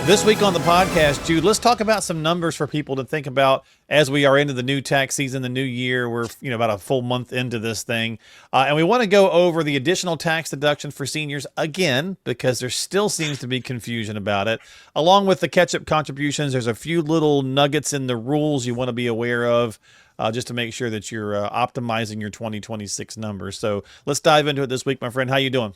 This week on the podcast, Jude, let's talk about some numbers for people to think about as we are into the new tax season, the new year. We're about a full month into this thing. And we want to go over the additional tax deduction for seniors again, because there still seems to be confusion about it. Along with the catch-up contributions, there's a few little nuggets in the rules you want to be aware of just to make sure that you're optimizing your 2026 numbers. So let's dive into it this week, my friend. How you doing?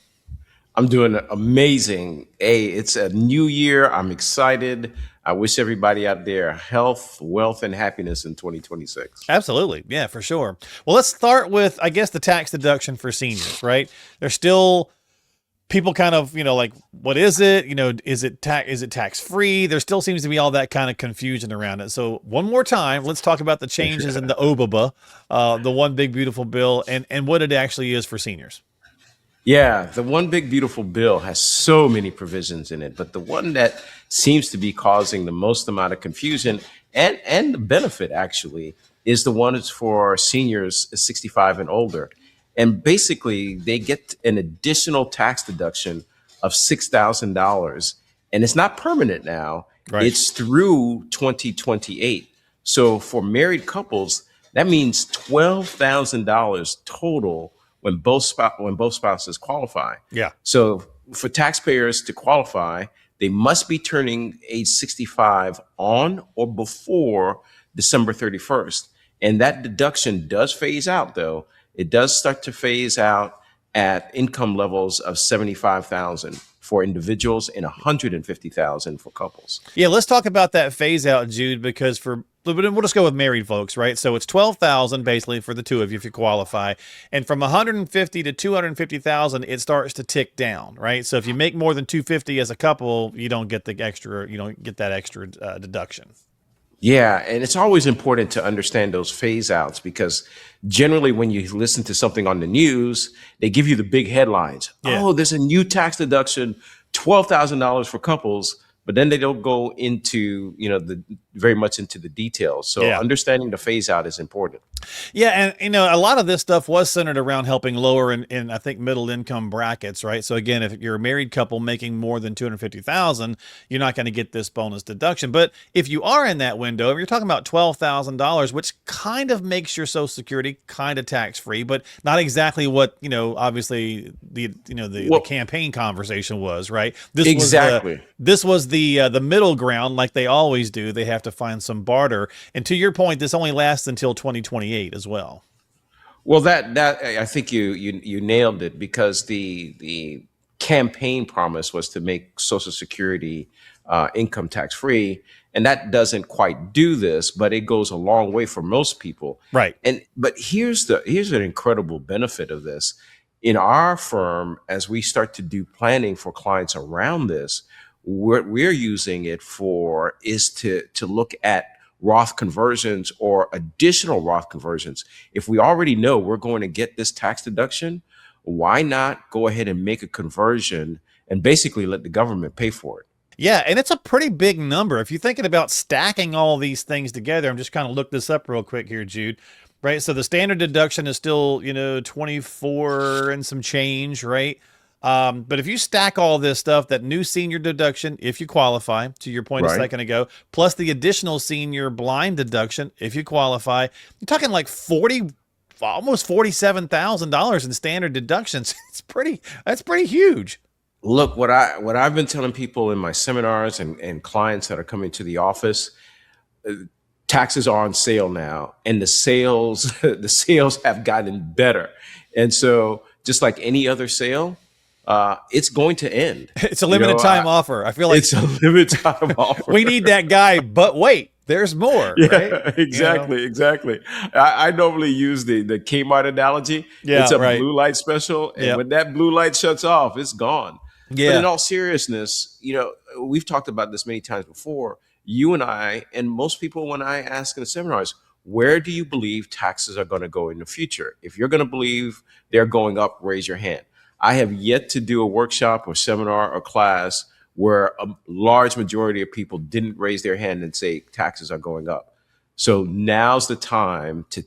I'm doing amazing. Hey, it's a new year. I'm excited. I wish everybody out there health, wealth, and happiness in 2026. Absolutely. Yeah, for sure. Well, let's start with, I guess, the tax deduction for seniors, right? There's still people kind of, like, what is it? Is it tax free? There still seems to be all that kind of confusion around it. So one more time, let's talk about the changes in the OBBA, the one big beautiful bill, and what it actually is for seniors. Yeah, the one big beautiful bill has so many provisions in it, but the one that seems to be causing the most amount of confusion and the benefit actually is the one that's for seniors 65 and older. And basically they get an additional tax deduction of $6,000, and it's not permanent now. Right. It's through 2028. So for married couples, that means $12,000 total when both spouses qualify. Yeah. So for taxpayers to qualify, they must be turning age 65 on or before December 31st. And that deduction does phase out, though. It does start to phase out at income levels of 75,000 for individuals and 150,000 for couples. Yeah, let's talk about that phase out, Jude, because we'll just go with married folks, right? So it's 12,000 basically for the two of you if you qualify, and from 150 to 250,000, it starts to tick down, right? So if you make more than 250 as a couple, you don't get that extra deduction. Yeah, and it's always important to understand those phase outs because generally when you listen to something on the news, they give you the big headlines. Yeah. Oh, there's a new tax deduction, $12,000 for couples, but then they don't go into, very much into the details. So Understanding the phase out is important. Yeah, and a lot of this stuff was centered around helping lower in I think middle income brackets, right? So again, if you're a married couple making more than 250,000, you're not going to get this bonus deduction. But if you are in that window, if you're talking about $12,000, which kind of makes your Social Security kind of tax free, but not exactly what obviously the campaign conversation was, right? This was the middle ground, like they always do. They have to find some barter, and to your point, this only lasts until 2028 as well. Well, that I think you nailed it because the campaign promise was to make Social Security income tax free, and that doesn't quite do this, but it goes a long way for most people. Right. But here's an incredible benefit of this. In our firm, as we start to do planning for clients around this, what we're using it for is to look at Roth conversions or additional Roth conversions. If we already know we're going to get this tax deduction, why not go ahead and make a conversion and basically let the government pay for it? Yeah, and it's a pretty big number. If you're thinking about stacking all these things together, I'm just kind of look this up real quick here, Jude. Right, so the standard deduction is still 24 and some change, right? But if you stack all this stuff, that new senior deduction, if you qualify, to your point a second ago, plus the additional senior blind deduction, if you qualify, you're talking like almost $47,000 in standard deductions. That's pretty huge. Look, what I've been telling people in my seminars and clients that are coming to the office, taxes are on sale now, and the sales have gotten better. And so just like any other sale, it's going to end. It's a limited time offer. I feel like it's a limited time offer. We need that guy, but wait, there's more. Yeah, right? Exactly. I normally use the Kmart analogy. Yeah, it's a blue light special, and when that blue light shuts off, it's gone. Yeah. But in all seriousness, we've talked about this many times before. You and I, and most people, when I ask in the seminars, where do you believe taxes are going to go in the future? If you're going to believe they're going up, raise your hand. I have yet to do a workshop or seminar or class where a large majority of people didn't raise their hand and say taxes are going up. So now's the time to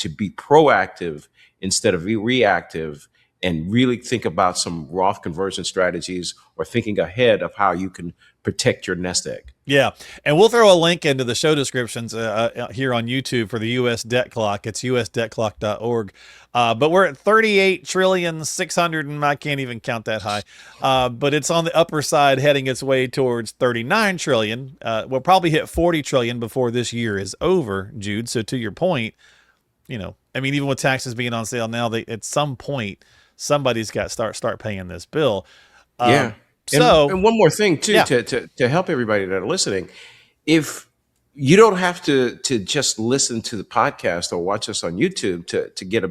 be proactive instead of reactive and really think about some Roth conversion strategies or thinking ahead of how you can protect your nest egg. Yeah. And we'll throw a link into the show descriptions here on YouTube for the US debt clock. It's usdebtclock.org. But we're at 38 trillion 600, and I can't even count that high. But it's on the upper side, heading its way towards 39 trillion. We'll probably hit 40 trillion before this year is over, Jude. So to your point, I mean, even with taxes being on sale now, at some point, somebody's got to start paying this bill. Yeah. So, and one more thing too, yeah. to help everybody that are listening, if you don't have to just listen to the podcast or watch us on YouTube to get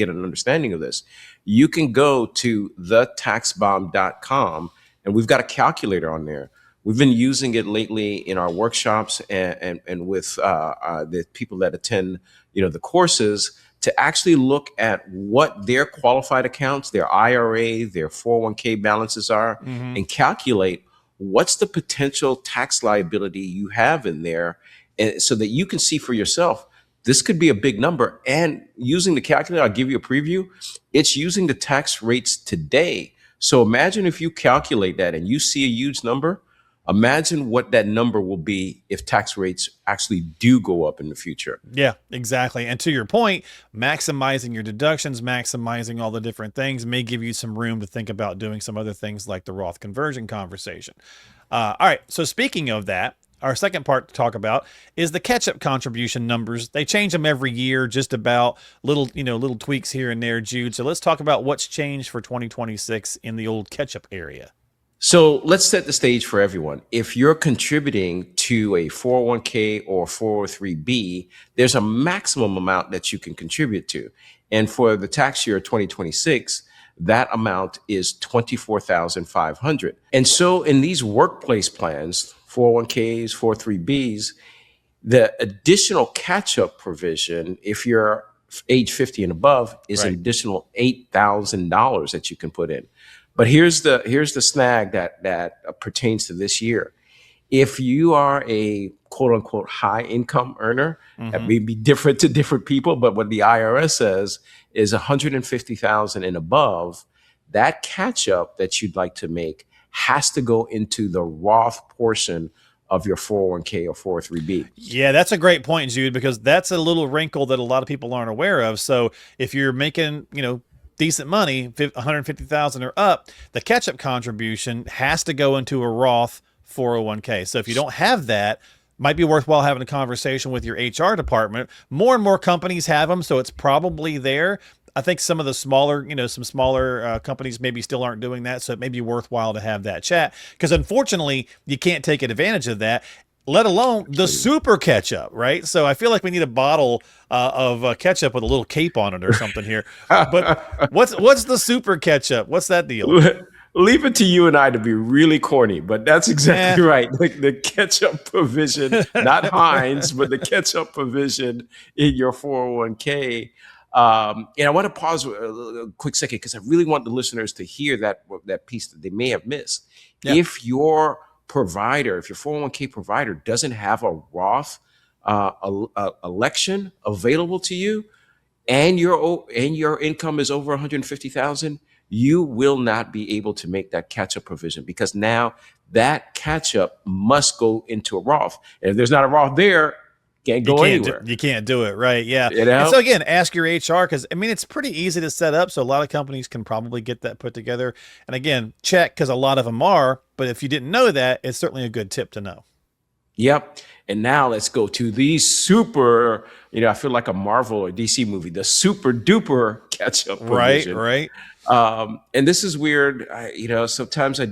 an understanding of this, you can go to thetaxbomb.com, and we've got a calculator on there. We've been using it lately in our workshops and with the people that attend, the courses, to actually look at what their qualified accounts, their IRA, their 401k balances are, and calculate what's the potential tax liability you have in there, and so that you can see for yourself, this could be a big number. And using the calculator, I'll give you a preview. It's using the tax rates today. So imagine if you calculate that and you see a huge number. Imagine what that number will be if tax rates actually do go up in the future. Yeah, exactly. And to your point, maximizing your deductions, maximizing all the different things may give you some room to think about doing some other things like the Roth conversion conversation. All right. So speaking of that, our second part to talk about is the catch-up contribution numbers. They change them every year, just about little tweaks here and there, Jude. So let's talk about what's changed for 2026 in the old catch-up area. So let's set the stage for everyone. If you're contributing to a 401k or 403b, there's a maximum amount that you can contribute to. And for the tax year 2026, that amount is $24,500. And so in these workplace plans, 401ks, 403bs, the additional catch-up provision, if you're age 50 and above, is an additional $8,000 that you can put in. But here's the snag that pertains to this year. If you are a quote unquote high income earner, that may be different to different people, but what the IRS says is 150,000 and above, that catch up that you'd like to make has to go into the Roth portion of your 401k or 403b. Yeah, that's a great point, Jude, because that's a little wrinkle that a lot of people aren't aware of. So if you're making, decent money, 150,000 or up, the catch-up contribution has to go into a Roth 401k. So if you don't have that, might be worthwhile having a conversation with your HR department. More and more companies have them, so it's probably there. I think some of the smaller, some smaller companies maybe still aren't doing that, so it may be worthwhile to have that chat, because unfortunately, you can't take advantage of that, let alone the super ketchup, right? So I feel like we need a bottle of ketchup with a little cape on it or something here. But what's the super ketchup? What's that deal? Leave it to you and I to be really corny, but that's exactly right. Like the ketchup provision, not Heinz, but the ketchup provision in your 401k. And I want to pause a quick second because I really want the listeners to hear that piece that they may have missed. Yeah. If your 401k provider doesn't have a Roth election available to you, and your income is over 150,000, you will not be able to make that catch-up provision, because now that catch-up must go into a Roth. And if there's not a Roth there, can't go anywhere. You can't do it, right? Yeah. And so again, ask your HR, because it's pretty easy to set up. So a lot of companies can probably get that put together. And again, check, because a lot of them are. But if you didn't know that, it's certainly a good tip to know. Yep. And now let's go to the super, I feel like a Marvel or DC movie, the super duper catch-up provision. Right. And this is weird. Sometimes I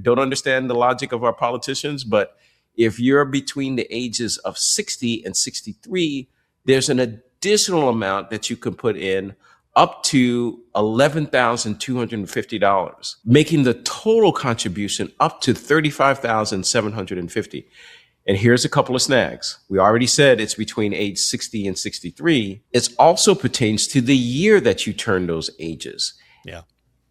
don't understand the logic of our politicians, but if you're between the ages of 60 and 63, there's an additional amount that you can put in up to $11,250, making the total contribution up to $35,750. And here's a couple of snags. We already said it's between age 60 and 63. It also pertains to the year that you turn those ages. Yeah.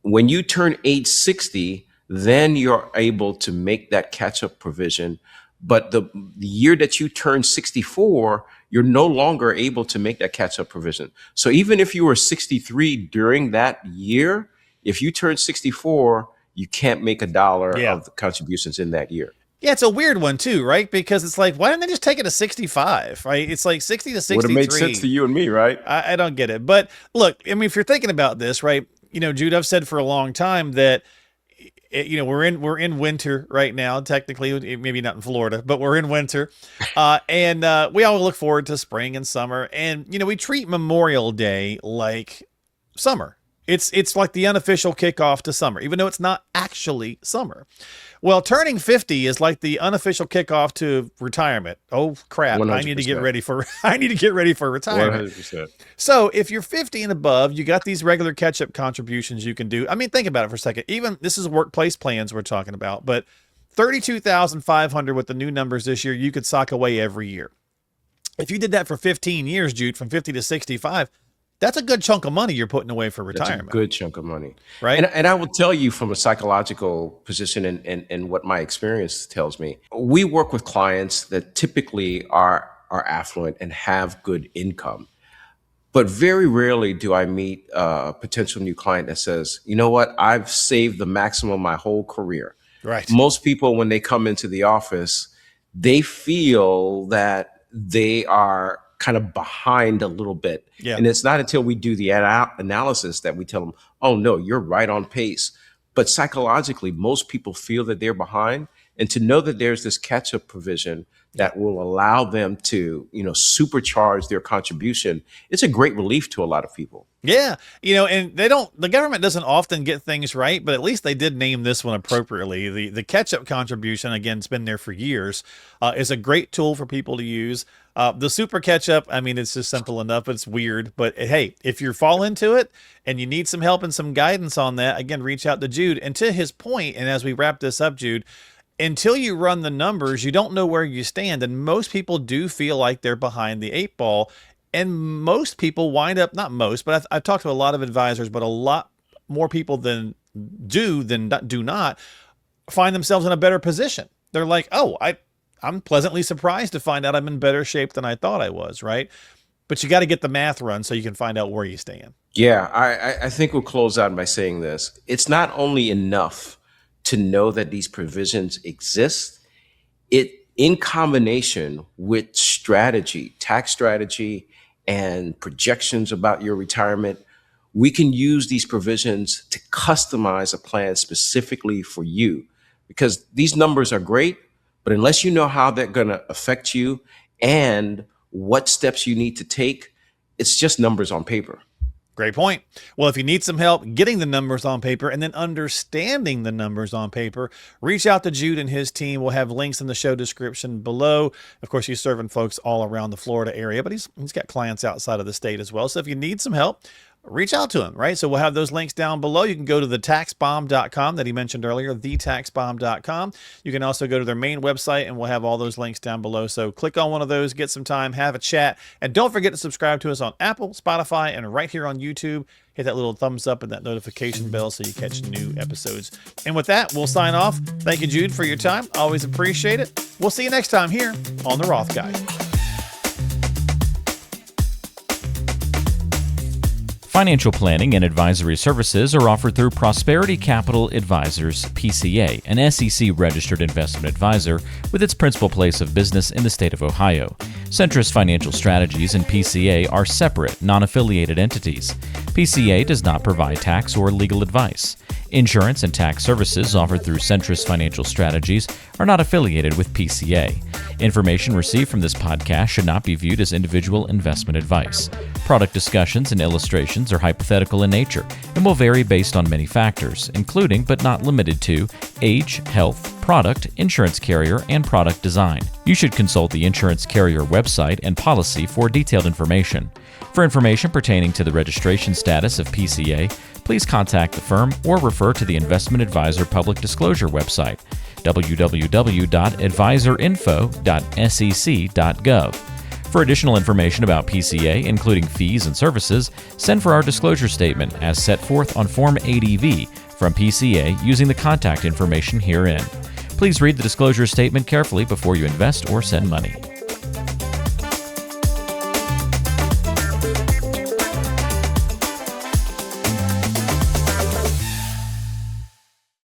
When you turn age 60, then you're able to make that catch-up provision. But the year that you turn 64, you're no longer able to make that catch-up provision. So even if you were 63 during that year, If you turn 64, you can't make a dollar Yeah. of the contributions in that year. Yeah, it's a weird one too, right? Because it's like, why didn't they just take it to 65, right? It's like 60 to Would have made sense 63. to you and me, right? I don't get it. But look, I mean, if you're thinking about this, right? Jude, I've said for a long time that we're in winter right now. Technically, maybe not in Florida, but we're in winter, and we all look forward to spring and summer. And we treat Memorial Day like summer. It's like the unofficial kickoff to summer, even though it's not actually summer. Well, turning 50 is like the unofficial kickoff to retirement. Oh crap! 100%. I need to get ready for retirement. 100%. So if you're 50 and above, you got these regular catch-up contributions you can do. I mean, think about it for a second. Even this is workplace plans we're talking about, but 32,500 with the new numbers this year, you could sock away every year. If you did that for 15 years, Jude, from 50 to 65, that's a good chunk of money you're putting away for retirement. That's a good chunk of money. Right. And I will tell you from a psychological position and what my experience tells me, we work with clients that typically are affluent and have good income. But very rarely do I meet a potential new client that says, you know what, I've saved the maximum my whole career. Right. Most people, when they come into the office, they feel that they are kind of behind a little bit. Yeah. And it's not until we do the analysis that we tell them, oh, no, you're right on pace. But psychologically, most people feel that they're behind. And to know that there's this catch-up provision that will allow them to, supercharge their contribution, it's a great relief to a lot of people. Yeah. And the government doesn't often get things right, but at least they did name this one appropriately. The catch-up contribution, again, it's been there for years, is a great tool for people to use. The super catch-up, I mean, it's just simple enough. It's weird, but hey, if you fall into it and you need some help and some guidance on that, again, reach out to Jude. And to his point, and as we wrap this up, Jude, until you run the numbers, you don't know where you stand. And most people do feel like they're behind the eight ball. And most people wind up, not most, but I've talked to a lot of advisors, but a lot more people than do not find themselves in a better position. They're like, oh, I'm pleasantly surprised to find out I'm in better shape than I thought I was, right? But you got to get the math run so you can find out where you stand. Yeah, I think we'll close out by saying this. It's not only enough to know that these provisions exist, it in combination with strategy, tax strategy, and projections about your retirement, we can use these provisions to customize a plan specifically for you. Because these numbers are great, but unless you know how they're going to affect you and what steps you need to take, it's just numbers on paper. Great point. Well, if you need some help getting the numbers on paper and then understanding the numbers on paper, reach out to Jude and his team. We'll have links in the show description below. Of course, he's serving folks all around the Florida area, but he's got clients outside of the state as well. So if you need some help, reach out to him, right? So we'll have those links down below. You can go to thetaxbomb.com that he mentioned earlier, thetaxbomb.com. You can also go to their main website, and we'll have all those links down below. So click on one of those, get some time, have a chat, and don't forget to subscribe to us on Apple, Spotify, and right here on YouTube. Hit that little thumbs up and that notification bell so you catch new episodes. And with that, we'll sign off. Thank you, Jude, for your time. Always appreciate it. We'll see you next time here on The Roth Guide. Financial planning and advisory services are offered through Prosperity Capital Advisors, PCA, an SEC-registered investment advisor with its principal place of business in the state of Ohio. Centrus Financial Strategies and PCA are separate, non-affiliated entities. PCA does not provide tax or legal advice. Insurance and tax services offered through Centrus Financial Strategies are not affiliated with PCA. Information received from this podcast should not be viewed as individual investment advice. Product discussions and illustrations are hypothetical in nature and will vary based on many factors, including but not limited to age, health, product, insurance carrier, and product design. You should consult the insurance carrier website and policy for detailed information. For information pertaining to the registration status of PCA, please contact the firm or refer to the Investment Advisor Public Disclosure website, www.advisorinfo.sec.gov. For additional information about PCA, including fees and services, send for our disclosure statement as set forth on Form ADV from PCA using the contact information herein. Please read the disclosure statement carefully before you invest or send money.